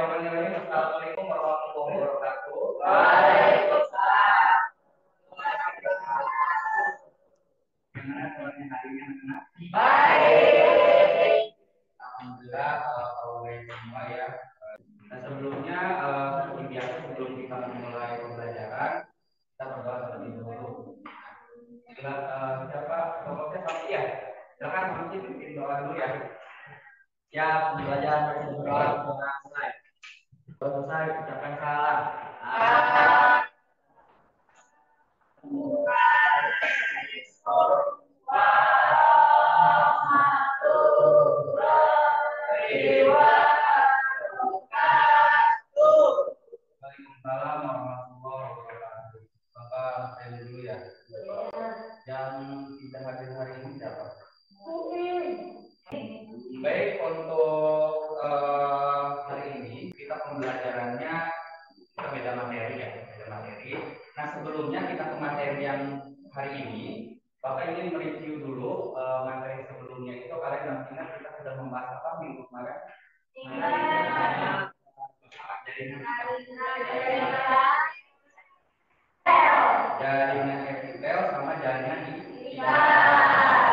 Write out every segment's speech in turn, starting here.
Bismillahirrahmanirrahim. Assalamualaikum warahmatullahi wabarakatuh. Waalaikumsalam. Gimana kabarnya hari ini anak-anak? Baik. Alhamdulillah, baik semua ya. Nah, sebelumnya seperti biasa sebelum kita memulai pembelajaran, kita berdoa terlebih dahulu. Siapa pokoknya Samsi ya? Silakan Samsi bikin doa dulu ya. Ya, pembelajaran berdoa selesai. Selesai ucapkan salam. Waalaikumsalam warahmatullahi wabarakatuh. Bapak saya dulu ya. Yang tidak hadir hari ini siapa? Baik, untuk hari ini kita pembelajarannya kita beda materi ya, beda materi. Nah, sebelumnya kita ke materi yang hari ini, Bapak ingin mereview dulu materi sebelumnya itu. Kalian masih ingat kita sudah membahas apa minggu kemarin? Jaringan epitel sama jaringan ikat.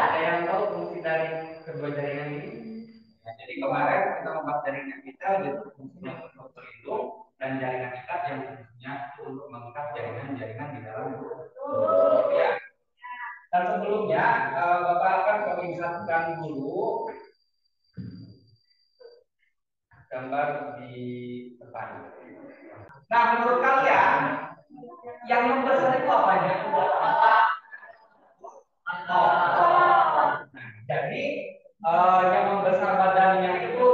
Ada yang tahu fungsi dari kedua jaringan ini? Nah, jadi kemarin kita membahas jaringan epitel itu fungsinya untuk pelindung dan jaringan ikat yang fungsinya untuk mengikat jaringan-jaringan di dalam tubuh. Ya. Dan sebelumnya Bapak akan perlihatkan dulu gambar di depan. Nah, menurut kalian yang membesar itu apanya? Jadi yang membesar badannya itu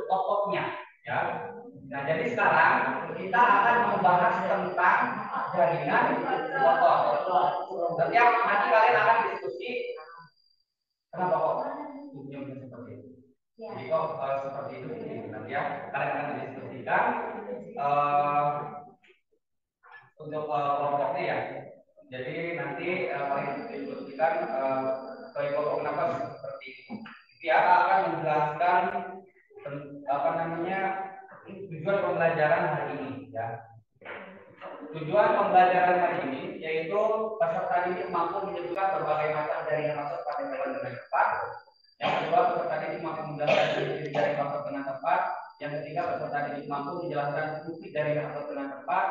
ototnya, ya. Nah, jadi sekarang kita akan membahas tentang jaringan otot. Setiap nanti kalian akan diskusi kenapa kok tubuhnya seperti itu. Jadi kok seperti itu nanti ya kalian akan diskusikan untuk kelompoknya ya. Jadi nanti kalian diskusikan kelompok kenapa seperti ini. Dia akan menjelaskan apa namanya tujuan pembelajaran hari ini ya. Tujuan pembelajaran hari ini yaitu peserta didik mampu menyebutkan berbagai macam jaringan otot pada jalan dengan tepat. Yang kedua, peserta didik mampu menjelaskan ciri-ciri jaringan otot dengan tepat. Yang ketiga, peserta didik mampu menjelaskan fungsi jaringan otot dengan tepat.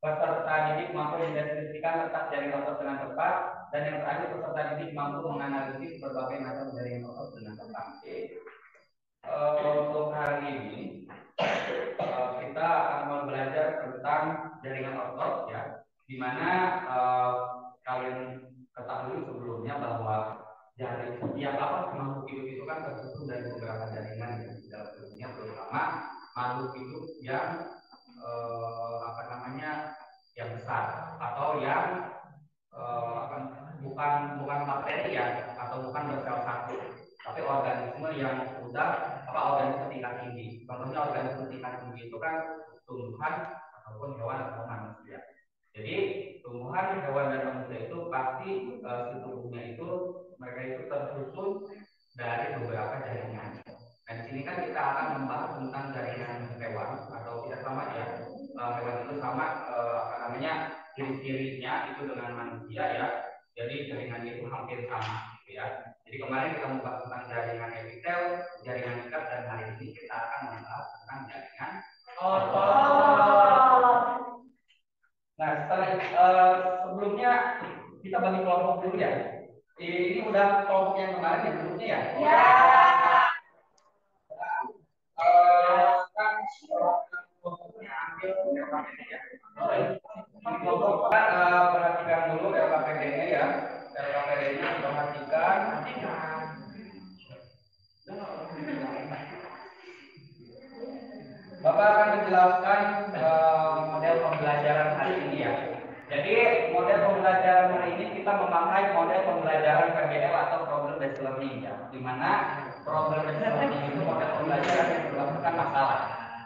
Peserta didik mampu mendeskripsikan letak jaringan otot dengan tepat. Dan yang terakhir, peserta didik mampu menganalisis berbagai macam jaringan otot dengan tepat. Untuk hari ini kita akan belajar tentang jaringan otot ya, di mana kalian ketahui sebelumnya bahwa setiap makhluk hidup itu kan tersusun dari beberapa jaringan di dalam tubuhnya, terutama makhluk hidup yang yang besar atau yang bukan bakteri ya, atau bukan bersel satu, tapi organisme yang sudah organisme tingkat tinggi. Contohnya organisme tingkat tinggi itu kan tumbuhan ataupun hewan atau manusia. Jadi tumbuhan, hewan dan manusia itu pasti si tubuhnya itu mereka itu tersusun dari beberapa jaringan. Nah, di sini kan kita akan membahas tentang jaringan hewan atau tidak sama ya. Hewan itu sama ciri-cirinya itu dengan manusia ya. Jadi jaringannya itu hampir sama gitu ya. Jadi kemarin kita membahas tentang jaringan epitel, jaringan ikat, dan hari ini kita akan membahas tentang jaringan otot. Nah, setelah sebelumnya kita bagi kelompok dulu ya. Ini udah kelompok yang kemarin yang sebelumnya ya. Ya. Kan kelompoknya ambil LKPD ya. Kelompok perhatikan dulu LKPD-nya ya. LKPD-nya perhatikan. Bapak akan menjelaskan model pembelajaran hari ini ya. Jadi model pembelajaran hari ini kita memakai model pembelajaran PBL atau problem based learning ya. Di mana problem based learning itu model pembelajaran yang berdasarkan masalah.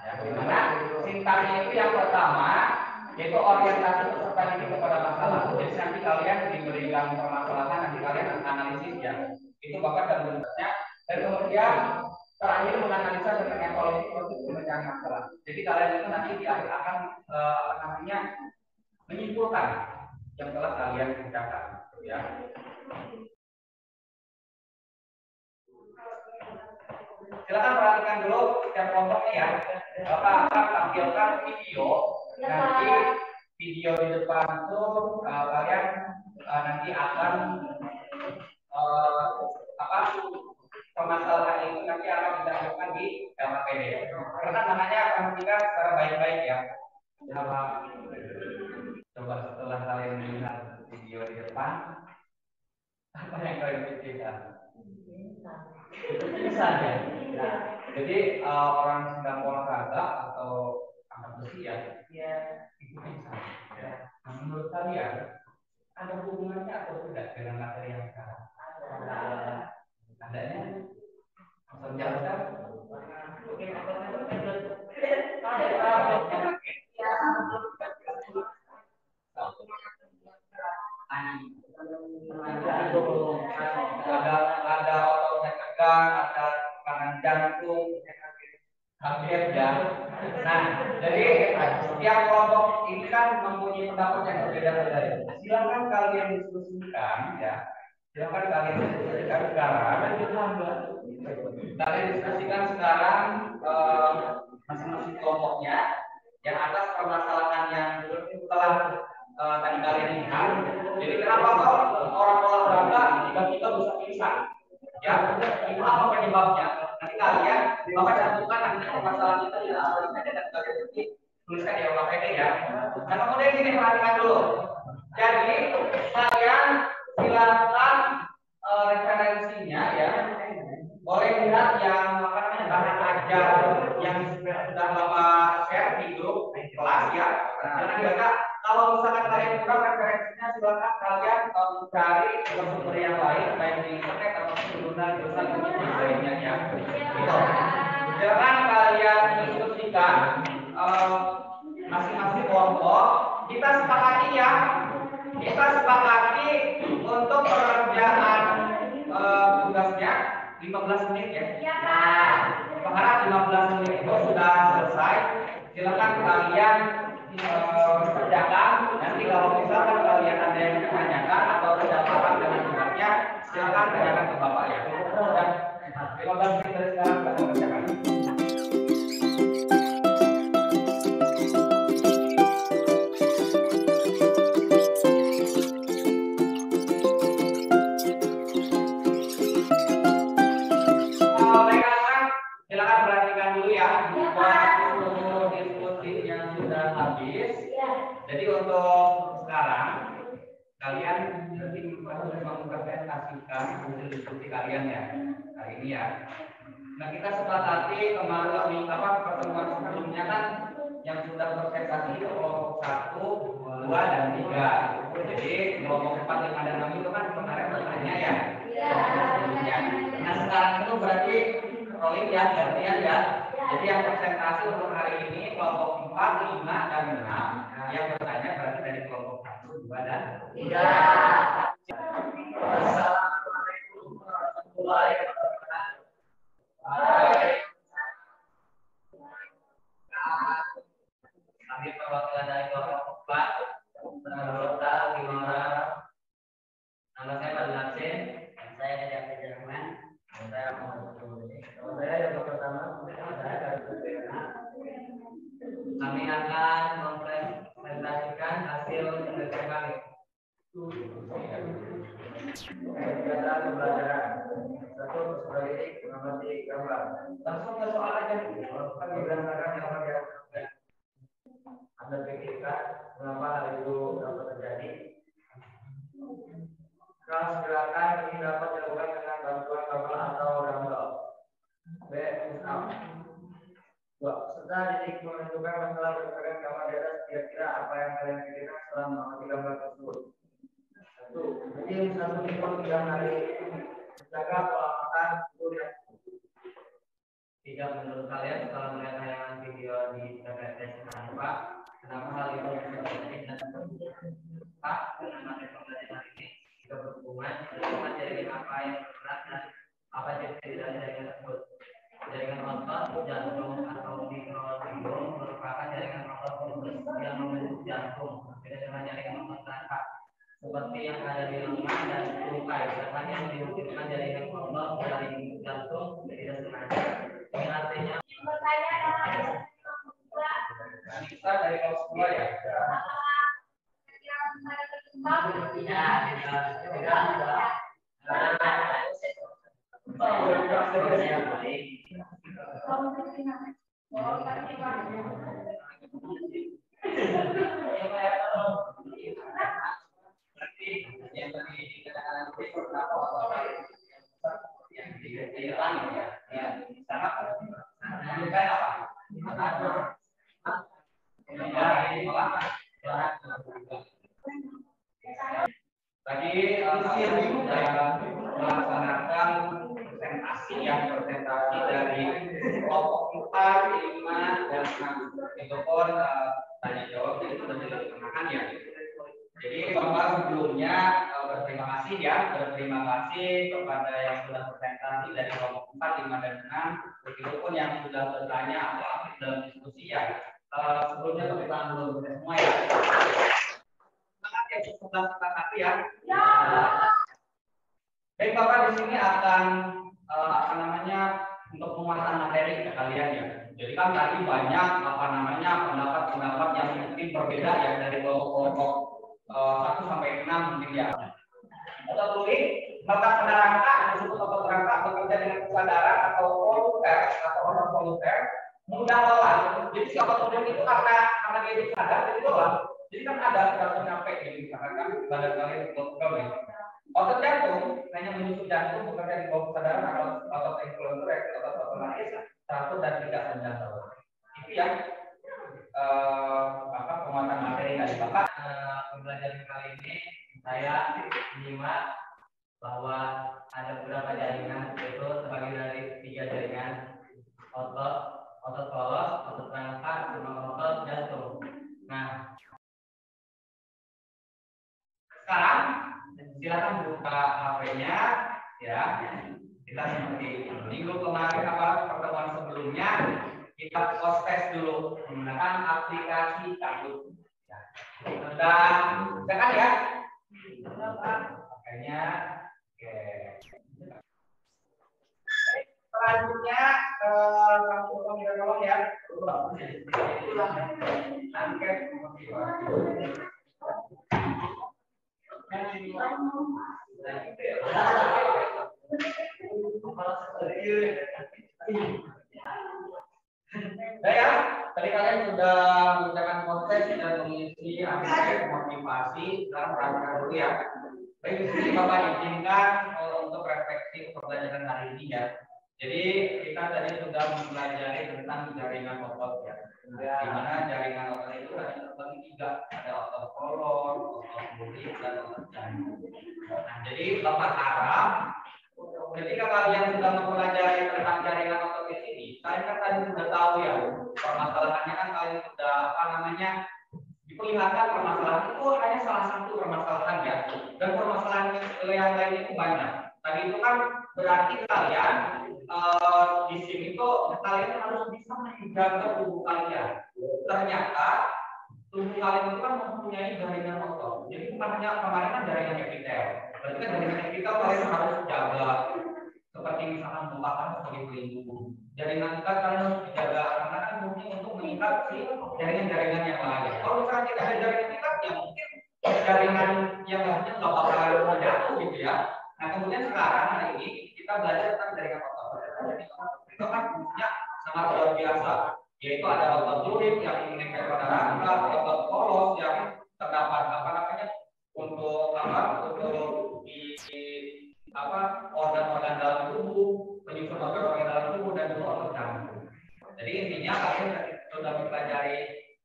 Ya, di mana sintaksnya itu yang pertama yaitu orientasi peserta didik kepada masalah. Jadi nanti kalian diberikan permasalahan, nanti kalian analisis ya. Itu Bapak dan bentuknya. Dan kemudian terakhir menganalisa tentang evaluasi proses pemecahan masalah. Jadi kalian itu nanti di akhir akan apa namanya menyimpulkan yang telah kalian kerjakan, ya. Silakan perhatikan dulu setiap kelompoknya ya. Bapak akan tampilkan video. Nanti video di depan itu kalian nanti akan apa permasalahan itu nanti akan ditampilkan di LKPD. Karena namanya perhatikan secara baik-baik ya. Coba setelah kalian melihat video di depan, apa yang kalian pikirkan? Bisa ya. Nah, jadi orang sedang olahraga atau angkat besi ya, itu bisa. Ya. Nah, menurut kalian ada hubungannya atau tidak dengan materi yang sekarang? Adanya? Senjata? Ada ototnya tegang, ada tekanan jantung, kaget ya. Nah, jadi setiap kelompok ini kan mempunyai pendapat yang berbeda-beda. Silakan kalian diskusikan ya. Silakan kalian diskusikan sekarang. Kalian diskusikan sekarang masing-masing kelompoknya yang atas permasalahan yang telah tadi kalian lihat. Jadi kenapa kok orang olahraga tiba-tiba bisa pingsan? Ya, itu apa penyebabnya? Nanti kalian bapak cantumkan nanti permasalahan itu di dalam dan kalian nanti tuliskan di LKPD ya. Nah kemudian ini perhatikan dulu. Jadi kalian silakan referensinya ya. Boleh lihat yang apa namanya bahan ajar yang sudah bapak share di grup kelas ya. Jangan juga kalau misalkan kalian kurang referensinya silakan kalian mencari sumber yang lain baik di internet atau jurnal-jurnal yang lainnya ya. Gitu. Jangan kalian diskusikan masing-masing kelompok. Kita sepakati ya. Kita sepakati untuk pekerjaan tugasnya 15 menit ya. Iya, Pak. Sekarang 15 menit itu sudah selesai. Silakan kalian kerjakan. Nanti kalau misalkan kalian ada yang menanyakan atau tidak paham dengan tugasnya, silakan tanyakan ke Bapak ya. Dan 15 menit dari sekarang kita kerjakan. Silakan perhatikan dulu ya. Waktu diskusinya sudah habis. Jadi untuk sekarang kalian nanti mempresentasikan hasil diskusi kalian ya hari ini ya. Nah kita sepakati kemarin pertemuan sebelumnya kan yang sudah berprestasi itu kelompok 1, 2, dan 3. Jadi kelompok 4, 5, dan 6 itu kan kemarin bertanya ya. Nah sekarang itu berarti rolling ya, gantian ya. Jadi yang presentasi untuk hari ini kelompok 4, 5, dan 6. Yang bertanya berarti dari kelompok 1, 2, dan 3. Assalamualaikum warahmatullahi wabarakatuh. Kami perwakilan dari kelompok 4, Rota, Gimora. Nama saya Pak Laksin, dan saya dari Jerman. Saya mau saya yang pertama, saya dari Jerman. Kami akan mempresentasikan hasil kerja kami. Kegiatan pembelajaran. 1. Persediaan mengamati gambar. Langsung ke soal aja. Kan berdasarkan yang bagian. Anda pikirkan mengapa hal itu dapat terjadi? Kelas gerakan ini dapat dilakukan dengan bantuan kabel atau dumbbell. B. Push-up. 2. Setelah didik menentukan masalah berdasarkan gambar di atas, kira-kira apa yang kalian pikirkan setelah mengamati gambar tersebut? 1. Bikin 1 minggu 3 hari. Jaga pola makan, tidur yang cukup. 3. Menurut kalian setelah melihat tayangan video di PPT kenapa hal itu bisa terjadi dan Pak dengan materi pembelajaran ini juga berhubungan dengan jaringan apa yang berat dan apa jadi dari jaringan tersebut. dengan jaringan otot rangka seperti yang ada di lengan dan tungkai. Sedangkan yang diwujudkan jaringan otot dari jantung tidak sengaja. Ini artinya Kita dari kelas 2 ya. Tadi melaksanakan presentasi dari kelompok 4, 5, dan 6. Itu pun tanya jawab itu sudah dilaksanakan ya. Jadi Bapak sebelumnya berterima kasih kepada yang sudah presentasi dari kelompok 4, 5, dan 6. Begitu pun yang sudah bertanya atau aktif dalam diskusi ya. Sebelumnya tepuk tangan dulu semua ya. Yang sebelah satu ya. Baik Bapak di sini akan untuk penguatan materi ke kalian ya. Jadi kan tadi banyak pendapat-pendapat yang mungkin berbeda ya dari kelompok 1 sampai 6 mungkin ya. Otot luring, otot rangka, disebut otot rangka bekerja dengan kesadaran atau poluter atau otot poluter mudah lelah. Jadi si otot luring itu karena dia itu sadar jadi lelah. Jadi kan ada rasa capek jadi misalkan badan kalian pegel ya. Otot jantung hanya menyusun jantung bekerja di bawah kesadaran atau otot influencer atau otomatis 1 dan 3 senjata. Itu ya penguatan materi dari Bapak. Pembelajaran kali ini saya menyimak bahwa ada beberapa jaringan, yaitu terbagi dari 3 jaringan: otot polos, otot rangka, sama otot jantung. Nah, sekarang silakan buka HP-nya ya. Kita seperti minggu kemarin pertemuan sebelumnya kita post test dulu menggunakan aplikasi Kahoot. Dan kan ya? Makanya oke. Selanjutnya kamu minta tolong ya. Angket ya, tadi kalian sudah mengerjakan kontes dan mengisi angket motivasi. Sekarang perhatikan dulu ya. Baik, di sini Bapak izinkan untuk refleksi pembelajaran hari ini ya. Jadi kita tadi sudah mempelajari tentang jaringan otot ya. Di mana jaringan otot itu ada terbagi 3, ada otot polos, otot luring, dan otot jantung. Nah, jadi Bapak harap ketika kalian sudah mempelajari tentang jaringan otot di sini, kalian kan tadi sudah tahu ya permasalahannya kan kalian sudah diperlihatkan permasalahan itu hanya salah satu permasalahan ya, dan permasalahan yang lain itu banyak. Tadi itu kan berarti kalian di sini tuh kalian harus bisa menjaga tubuh kalian. Ternyata tubuh kalian itu kan mempunyai jaringan otot. Jadi bukan hanya kemarin kan jaringan epitel. Berarti kan jaringan epitel kalian harus jaga. Seperti misalkan merupakan sebagai pelindung. Jaringan kita kalian harus dijaga karena kan mungkin untuk mengikat si jaringan-jaringan yang lain. Kalau misalkan tidak ada jaringan ikat, ya mungkin jaringan yang lainnya nggak bakal jatuh gitu ya. Nah kemudian sekarang hari ini kita belajar tentang jaringan otot. Itu kan fungsinya sangat luar biasa, yaitu ada otot luring yang mengikat pada rangka, otot polos yang terdapat untuk organ-organ dalam tubuh, penyusun organ dalam tubuh, dan juga otot jantung. Jadi intinya kalian sudah mempelajari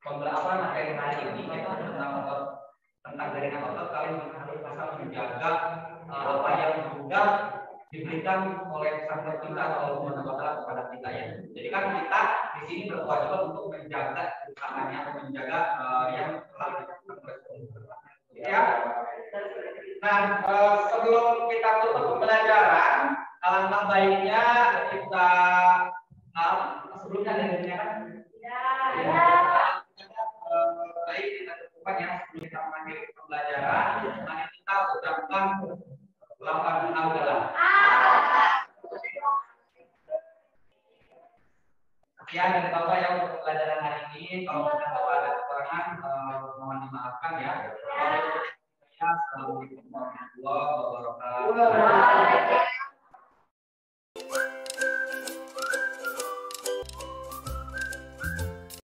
materi hari ini yaitu tentang jaringan otot. Kalian harus bisa menjaga apa yang sudah diberikan oleh sang pencipta atau SWT kepada kita ya. Jadi kan kita di sini berkewajiban untuk menjaga usahanya, menjaga yang telah dilakukan ya. Nah, sebelum kita tutup pembelajaran, alangkah baiknya kita sebelumnya ada kan? Ya. Baik kita cukupkan ya sebelum kita Ya, dari Bapak yang untuk pelajaran hari ini, kalau kita ada kekurangan, mohon dimaafkan ya. Assalamualaikum warahmatullahi wabarakatuh.